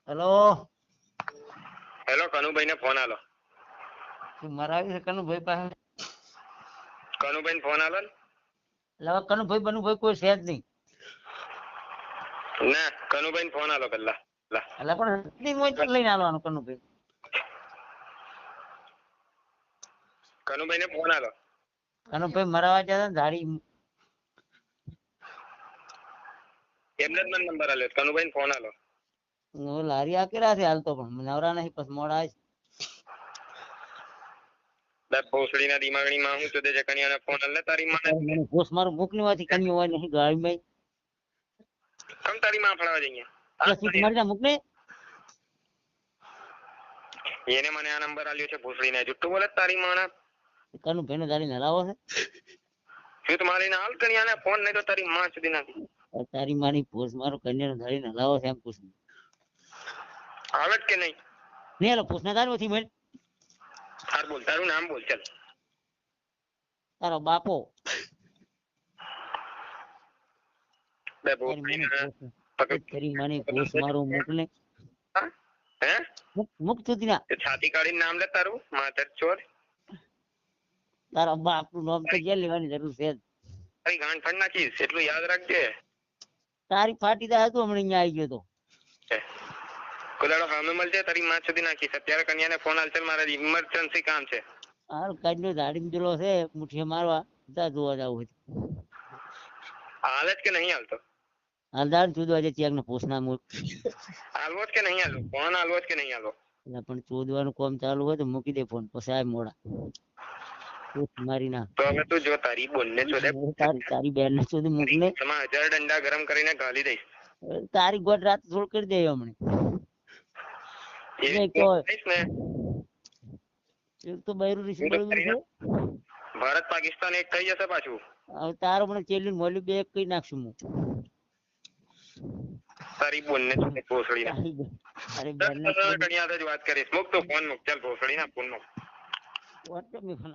Hello hello, Kanubhai ને phone આલો. તું મરાવી છે કનુભાઈ પાસે? કનુભાઈ ફોન આલો ને. એટલે કનુભાઈ બનુભાઈ કોઈ છે જ નહીં. ના, કનુભાઈ ફોન આલો પેલા. એટલે પણ લઈને આવવાનું કનુભાઈ. કનુભાઈ ને ફોન આલો. કનુભાઈ મરાવા જતા ધારી એમને જ મને નંબર આલ્યો. કનુભાઈ ફોન આલો. હું લારી આકેલા છે હાલ તો, પણ નવરા નહીં, પછી મોડા આવીશ. ભોસડી ના દિમાગની માં હું તો કનિયાને ફોન આલે તારી માં. પોસ મારું મૂકની વાથી કન્યો હોય નહીં ગાડી માં. કમ તારી માં ફળવા જઈએ. મારી ના મૂકને. એને મને આ નંબર આલ્યો છે ભોસડી ને. જુઠ્ઠું બોલે તારી માં. કનુભાઈ ને ધારી નલાવો છે. શું તમારી ના હાલ કનિયાને ફોન નહીં તો તારી માં સુધી નાખી. તારી માની પોસ મારો કન્યા નો ધારી નલાવો છે એમ પૂછ. આવે કે નહીં? નહીં હાલો પૂછના તારી નથી મેળ. હાર બોલ, તારું નામ બોલ. ચાલ. તારો બાપો. તારી માની પોસ મારો મોકલે. હે? મુક સુધી ના. છાતી કાઢીને નામ લે તારું. માતર ચોર. તારા બાપ નું નામ તો જ્યાં લેવાની જરૂર છે. તારી ગાંઠ ફાડી નાખીશ એટલું યાદ રાખજે. તારી ફાટી દા હતું હમણાં અહીંયા આવી ગયો તો. કોદાડો સામે મળજે તારી માં સુધી નાખીશ. અત્યારે કન્યાને ફોન હાલશે, મારે ઇમરજન્સી કામ છે. હાલ કાઢનો દાડી જુલો છે મુઠીએ મારવા તા જોવા જવું હોય. હાલ જ કે નહીં હાલતો? હાલ દાડ ચોદવા જે ચેક ને પોસના મૂક. હાલવો જ કે નહીં હાલવો? ફોન હાલવો જ કે નહીં હાલવો? એટલે પણ ચોદવાનું કામ ચાલુ હોય તો મૂકી દે ફોન, પછી આ મોડા મારી ના. તો હવે તું જો તારી બોલ ને ચોદે. તારી બેન ને ચોદી મૂકને. 1000 ડંડા ગરમ કરીને ગાલી દઈશ. તારી ગોટ રાત થોડ કરી દે હમણે. એક તો બૈરું ઋષિ છે. ભારત પાકિસ્તાન એક થઈ જશે પાછું. હવે તારો મને ચેલી મોલ્યું બે એક કઈ નાખશું હું. તારી બોલ ને ચોદે ભોસડી. અરે બેન ને વાત કરીશ. મૂક તો ફોન મૂક. ચાલ ભોસડી ના ફોન મૂક. વોટ્સએપ में फोन